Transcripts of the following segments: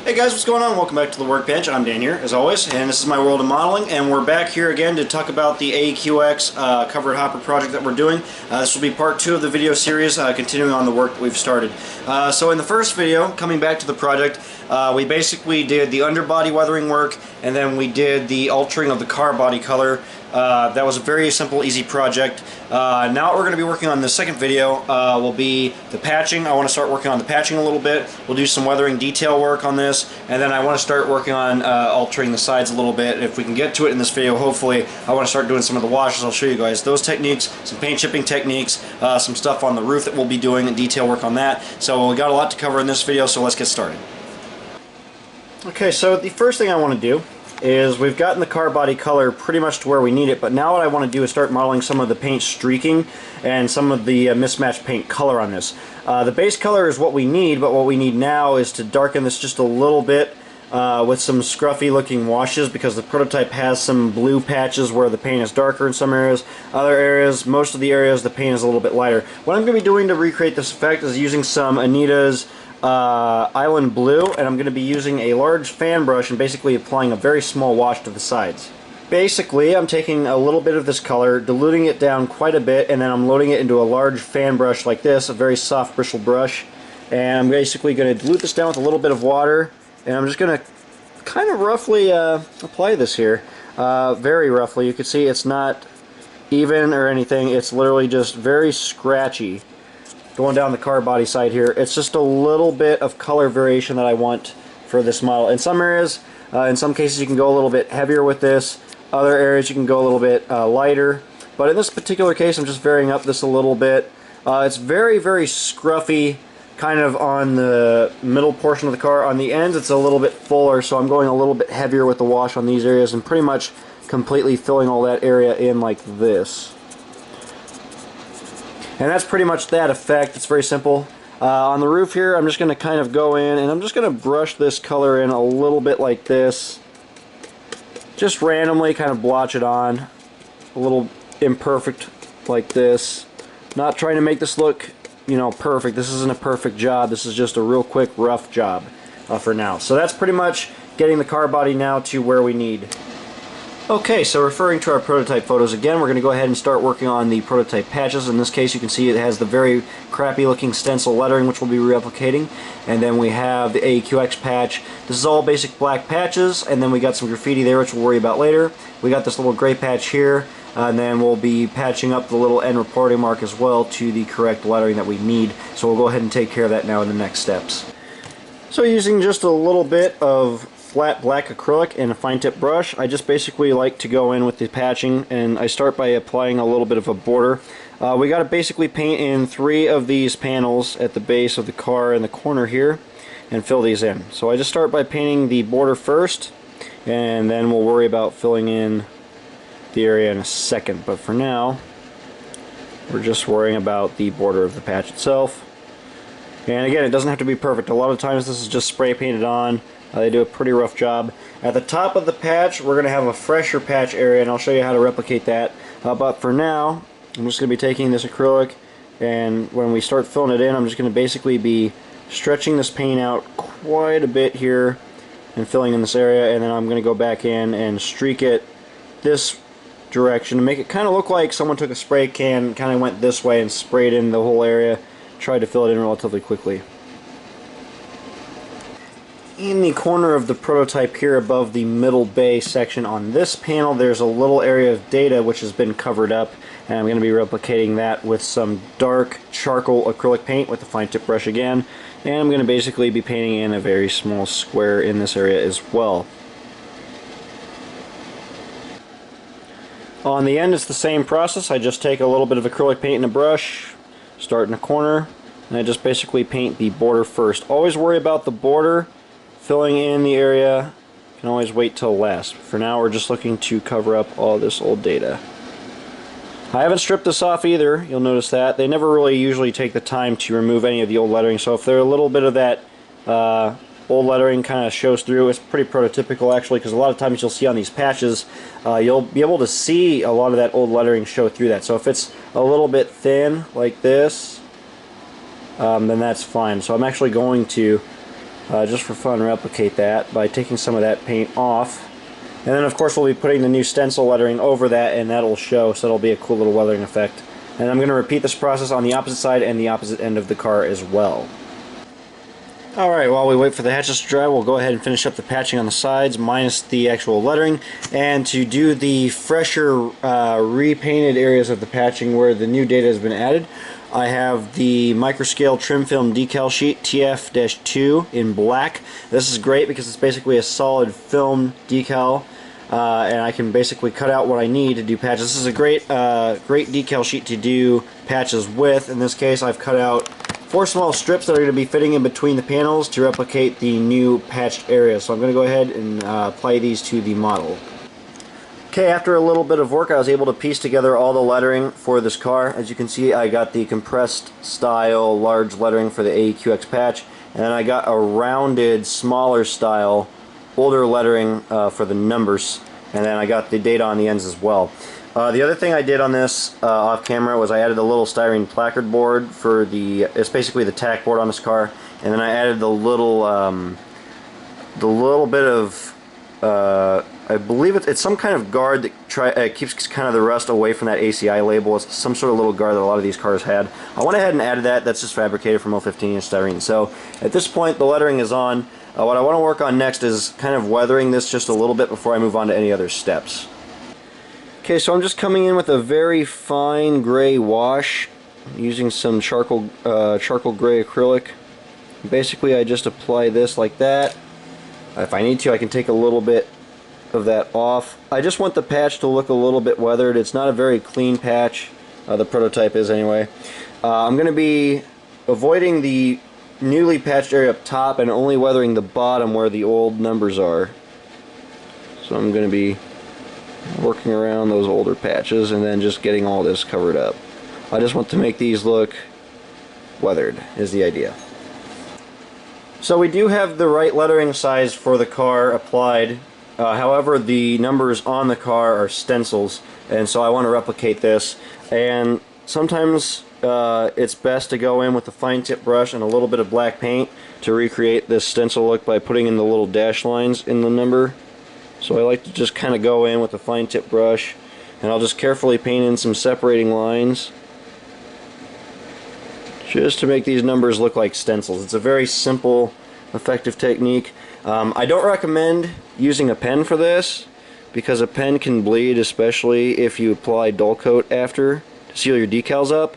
Hey guys, what's going on? Welcome back to the Workbench. I'm Dan here, as always, and this is my world of modeling, and we're back here again to talk about the AEQX covered hopper project that we're doing. This will be part 2 of the video series, continuing on the work that we've started. So in the first video, coming back to the project, we basically did the underbody weathering work, and then we did the altering of the car body color. That was a very simple, easy project. Now what we're going to be working on in the second video will be the patching. I want to start working on the patching a little bit. We'll do some weathering detail work on this, and then I want to start working on altering the sides a little bit. If we can get to it in this video, hopefully, I want to start doing some of the washes. I'll show you guys those techniques, some paint chipping techniques, some stuff on the roof that we'll be doing, and detail work on that. So we got a lot to cover in this video, so let's get started. Okay, so the first thing I want to do is we've gotten the car body color pretty much to where we need it, but now what I want to do is start modeling some of the paint streaking and some of the mismatched paint color on this. The base color is what we need, but what we need now is to darken this just a little bit with some scruffy looking washes, because the prototype has some blue patches where the paint is darker in some areas. Other areas, most of the areas, the paint is a little bit lighter. What I'm going to be doing to recreate this effect is using some Anita's Island Blue, and I'm going to be using a large fan brush and basically applying a very small wash to the sides. Basically, I'm taking a little bit of this color, diluting it down quite a bit, and then I'm loading it into a large fan brush like this, a very soft bristle brush, and I'm basically going to dilute this down with a little bit of water, and I'm just going to kind of roughly apply this here. Very roughly. You can see it's not even or anything, it's literally just very scratchy. Going down the car body side here, it's just a little bit of color variation that I want for this model. In some areas, in some cases you can go a little bit heavier with this, other areas you can go a little bit lighter, but in this particular case I'm just varying up this a little bit. It's very, very scruffy kind of on the middle portion of the car. On the ends it's a little bit fuller, so I'm going a little bit heavier with the wash on these areas and pretty much completely filling all that area in like this. And that's pretty much that effect. It's very simple. On the roof here, I'm just going to kind of go in and I'm just going to brush this color in a little bit like this. Just randomly kind of blotch it on. A little imperfect like this. Not trying to make this look, you know, perfect. This isn't a perfect job. This is just a real quick, rough job for now. So that's pretty much getting the car body now to where we need. Okay, so referring to our prototype photos again, we're going to go ahead and start working on the prototype patches. In this case, you can see it has the very crappy looking stencil lettering, which we'll be replicating. And then we have the AEQX patch. This is all basic black patches, and then we got some graffiti there, which we'll worry about later. We got this little gray patch here, and then we'll be patching up the little end reporting mark as well to the correct lettering that we need. So we'll go ahead and take care of that now in the next steps. So using just a little bit of flat black acrylic and a fine tip brush, I just basically like to go in with the patching, and I start by applying a little bit of a border. We got to basically paint in 3 of these panels at the base of the car in the corner here and fill these in. So I just start by painting the border first, and then we'll worry about filling in the area in a second. But for now, we're just worrying about the border of the patch itself. And again, it doesn't have to be perfect. A lot of times this is just spray painted on. They do a pretty rough job. At the top of the patch, we're going to have a fresher patch area, and I'll show you how to replicate that. But for now, I'm just going to be taking this acrylic, and when we start filling it in, I'm just going to basically be stretching this paint out quite a bit here and filling in this area, and then I'm going to go back in and streak it this direction to make it kind of look like someone took a spray can, kind of went this way and sprayed in the whole area, tried to fill it in relatively quickly. In the corner of the prototype here above the middle bay section on this panel, there's a little area of data which has been covered up, and I'm going to be replicating that with some dark charcoal acrylic paint with the fine tip brush again, and I'm going to basically be painting in a very small square in this area as well. On the end it's the same process. I just take a little bit of acrylic paint in a brush, start in a corner, and I just basically paint the border first. Always worry about the border. Filling in the area, you can always wait till last. For now, we're just looking to cover up all this old data. I haven't stripped this off either, you'll notice that. They never really usually take the time to remove any of the old lettering, so if there a little bit of that old lettering kind of shows through, it's pretty prototypical actually, because a lot of times you'll see on these patches, you'll be able to see a lot of that old lettering show through that. So if it's a little bit thin, like this, then that's fine. So I'm actually going to just for fun, replicate that by taking some of that paint off. And then of course we'll be putting the new stencil lettering over that, and that'll show, so it'll be a cool little weathering effect. And I'm going to repeat this process on the opposite side and the opposite end of the car as well. Alright, while we wait for the hatches to dry, we'll go ahead and finish up the patching on the sides minus the actual lettering. And to do the fresher repainted areas of the patching where the new data has been added, I have the Microscale trim film decal sheet TF-2 in black. This is great because it's basically a solid film decal, and I can basically cut out what I need to do patches. This is a great decal sheet to do patches with. In this case, I've cut out 4 small strips that are going to be fitting in between the panels to replicate the new patched area. So I'm going to go ahead and apply these to the model. Okay, after a little bit of work, I was able to piece together all the lettering for this car. As you can see, I got the compressed style large lettering for the AEQX patch, and then I got a rounded smaller style older lettering for the numbers, and then I got the data on the ends as well. The other thing I did on this off camera was I added a little styrene placard board for it's basically the tack board on this car, and then I added the little bit of I believe it's some kind of guard that keeps kind of the rust away from that ACI label. It's some sort of little guard that a lot of these cars had. I went ahead and added that. That's just fabricated from 015 inch styrene. So at this point the lettering is on. What I want to work on next is kind of weathering this just a little bit before I move on to any other steps. Okay, so I'm just coming in with a very fine gray wash using some charcoal gray acrylic. Basically I just apply this like that. If I need to, I can take a little bit of that off. I just want the patch to look a little bit weathered. It's not a very clean patch. The prototype is anyway. I'm going to be avoiding the newly patched area up top and only weathering the bottom where the old numbers are. So I'm going to be working around those older patches and then just getting all this covered up. I just want to make these look weathered is the idea. So we do have the right lettering size for the car applied. However, the numbers on the car are stencils, and so I want to replicate this. And sometimes it's best to go in with a fine tip brush and a little bit of black paint to recreate this stencil look by putting in the little dash lines in the number. So I like to just kind of go in with a fine tip brush, and I'll just carefully paint in some separating lines just to make these numbers look like stencils. It's a very simple, effective technique. I don't recommend using a pen for this because a pen can bleed, especially if you apply dull coat after to seal your decals up.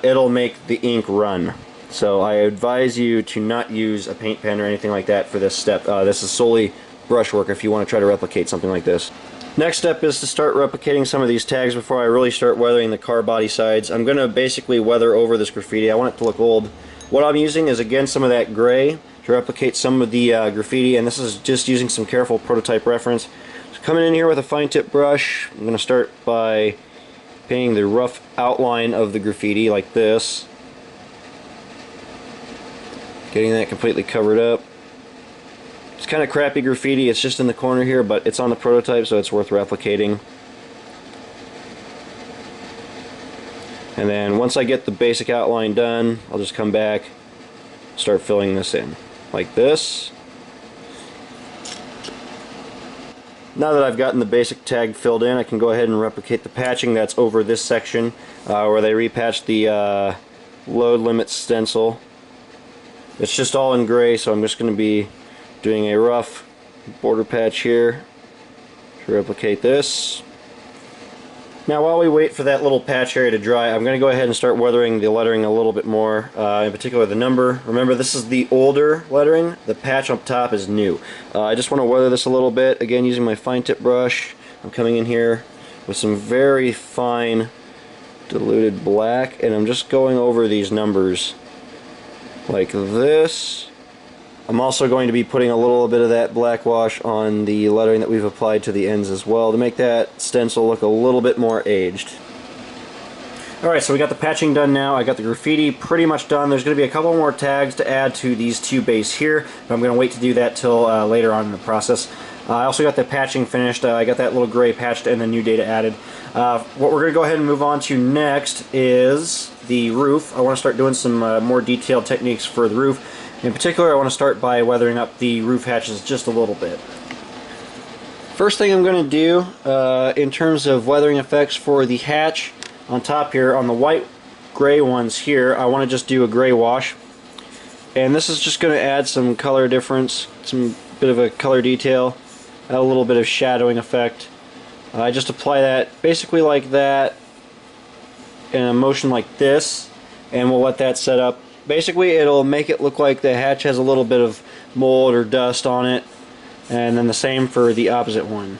It'll make the ink run. So I advise you to not use a paint pen or anything like that for this step. This is solely brushwork if you want to try to replicate something like this. Next step is to start replicating some of these tags before I really start weathering the car body sides. I'm going to basically weather over this graffiti. I want it to look old. What I'm using is again some of that gray to replicate some of the graffiti, and this is just using some careful prototype reference. So coming in here with a fine tip brush, I'm going to start by painting the rough outline of the graffiti like this. Getting that completely covered up. It's kind of crappy graffiti, it's just in the corner here, but it's on the prototype, so it's worth replicating. And then once I get the basic outline done, I'll just come back, start filling this in, like this. Now that I've gotten the basic tag filled in, I can go ahead and replicate the patching that's over this section where they repatched the load limit stencil. It's just all in gray, so I'm just going to be doing a rough border patch here to replicate this. Now while we wait for that little patch area to dry, I'm going to go ahead and start weathering the lettering a little bit more, in particular the number. Remember, this is the older lettering, the patch up top is new. I just want to weather this a little bit, again using my fine tip brush. I'm coming in here with some very fine diluted black, and I'm just going over these numbers like this. I'm also going to be putting a little bit of that black wash on the lettering that we've applied to the ends as well to make that stencil look a little bit more aged. Alright, so we got the patching done now. I got the graffiti pretty much done. There's going to be a couple more tags to add to these two bays here, but I'm going to wait to do that till later on in the process. I also got the patching finished. I got that little gray patched and the new data added. What we're going to go ahead and move on to next is the roof. I want to start doing some more detailed techniques for the roof. In particular, I want to start by weathering up the roof hatches just a little bit. First thing I'm going to do in terms of weathering effects for the hatch on top here, on the white gray ones here, I want to just do a gray wash. And this is just going to add some color difference, some bit of a color detail, a little bit of shadowing effect. I just apply that basically like that in a motion like this, and we'll let that set up. Basically it'll make it look like the hatch has a little bit of mold or dust on it, and then the same for the opposite one.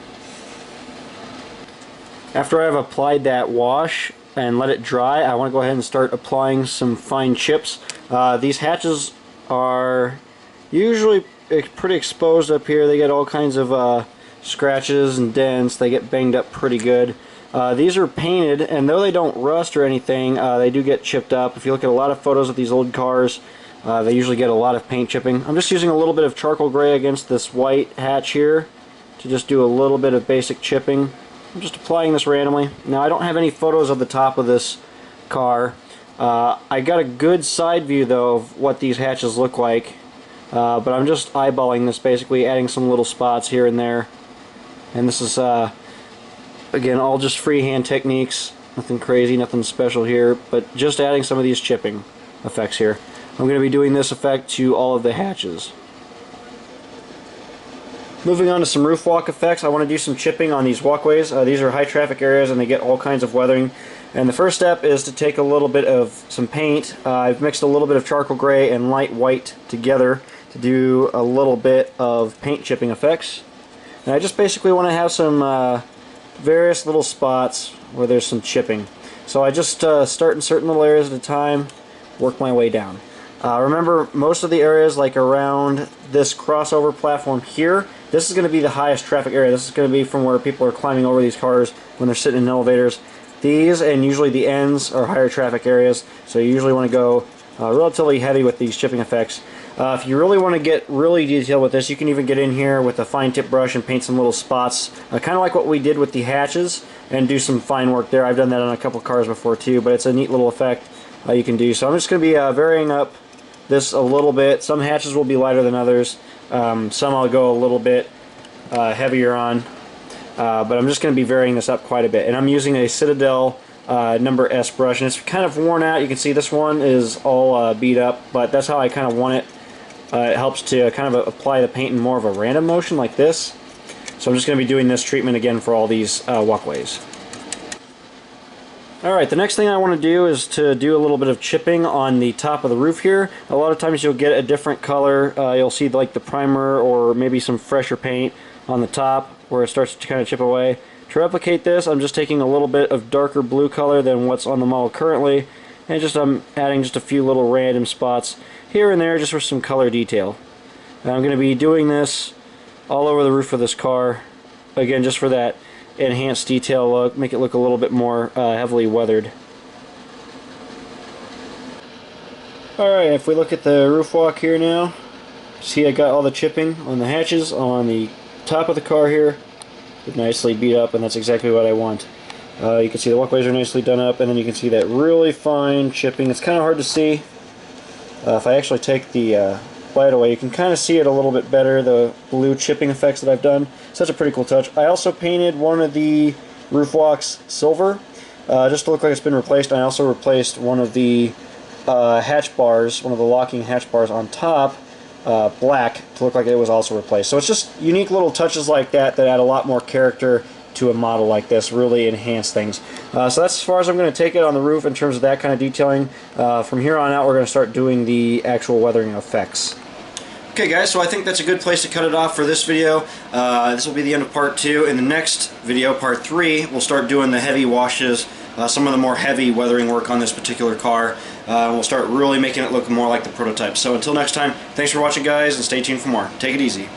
After I've applied that wash and let it dry, I want to go ahead and start applying some fine chips. These hatches are usually pretty exposed up here. They get all kinds of scratches and dents. They get banged up pretty good. These are painted, and though they don't rust or anything, they do get chipped up. If you look at a lot of photos of these old cars, they usually get a lot of paint chipping. I'm just using a little bit of charcoal gray against this white hatch here to just do a little bit of basic chipping. I'm just applying this randomly. Now I don't have any photos of the top of this car. I got a good side view though of what these hatches look like, but I'm just eyeballing this, basically adding some little spots here and there. And this is again all just freehand techniques, nothing crazy, nothing special here, but just adding some of these chipping effects here. I'm going to be doing this effect to all of the hatches. Moving on to some roof walk effects, I want to do some chipping on these walkways. These are high traffic areas and they get all kinds of weathering. And the first step is to take a little bit of some paint. I've mixed a little bit of charcoal gray and light white together to do a little bit of paint chipping effects. And I just basically want to have some various little spots where there's some chipping. So I just start in certain little areas at a time, work my way down. Remember, most of the areas like around this crossover platform here, this is going to be the highest traffic area. This is going to be from where people are climbing over these cars when they're sitting in elevators. These and usually the ends are higher traffic areas, so you usually want to go relatively heavy with these chipping effects. If you really want to get really detailed with this, you can even get in here with a fine tip brush and paint some little spots, kind of like what we did with the hatches, and do some fine work there. I've done that on a couple cars before too, but it's a neat little effect you can do. So I'm just going to be varying up this a little bit. Some hatches will be lighter than others. Some I'll go a little bit heavier on, but I'm just going to be varying this up quite a bit. And I'm using a Citadel number S brush, and it's kind of worn out. You can see this one is all beat up, but that's how I kind of want it. It helps to kind of apply the paint in more of a random motion like this. So I'm just going to be doing this treatment again for all these walkways. Alright, the next thing I want to do is to do a little bit of chipping on the top of the roof here. A lot of times you'll get a different color. You'll see like the primer or maybe some fresher paint on the top where it starts to kind of chip away. To replicate this, I'm just taking a little bit of darker blue color than what's on the model currently, and just I'm adding just a few little random spots here and there just for some color detail. And I'm going to be doing this all over the roof of this car, again just for that enhanced detail look, make it look a little bit more heavily weathered. Alright, if we look at the roof walk here now, see I got all the chipping on the hatches on the top of the car here. It's nicely beat up, and that's exactly what I want. You can see the walkways are nicely done up, and then you can see that really fine chipping. It's kind of hard to see. If I actually take the light away, you can kind of see it a little bit better, the blue chipping effects that I've done. So that's a pretty cool touch. I also painted one of the roof walks silver, just to look like it's been replaced. I also replaced one of the hatch bars, one of the locking hatch bars on top, black, to look like it was also replaced. So it's just unique little touches like that that add a lot more character to a model like this, really enhance things. So that's as far as I'm going to take it on the roof in terms of that kind of detailing. From here on out, we're going to start doing the actual weathering effects. Okay guys, so I think that's a good place to cut it off for this video. This will be the end of part 2. In the next video, part 3, we'll start doing the heavy washes, some of the more heavy weathering work on this particular car. We'll start really making it look more like the prototype. So until next time, thanks for watching guys, and stay tuned for more. Take it easy.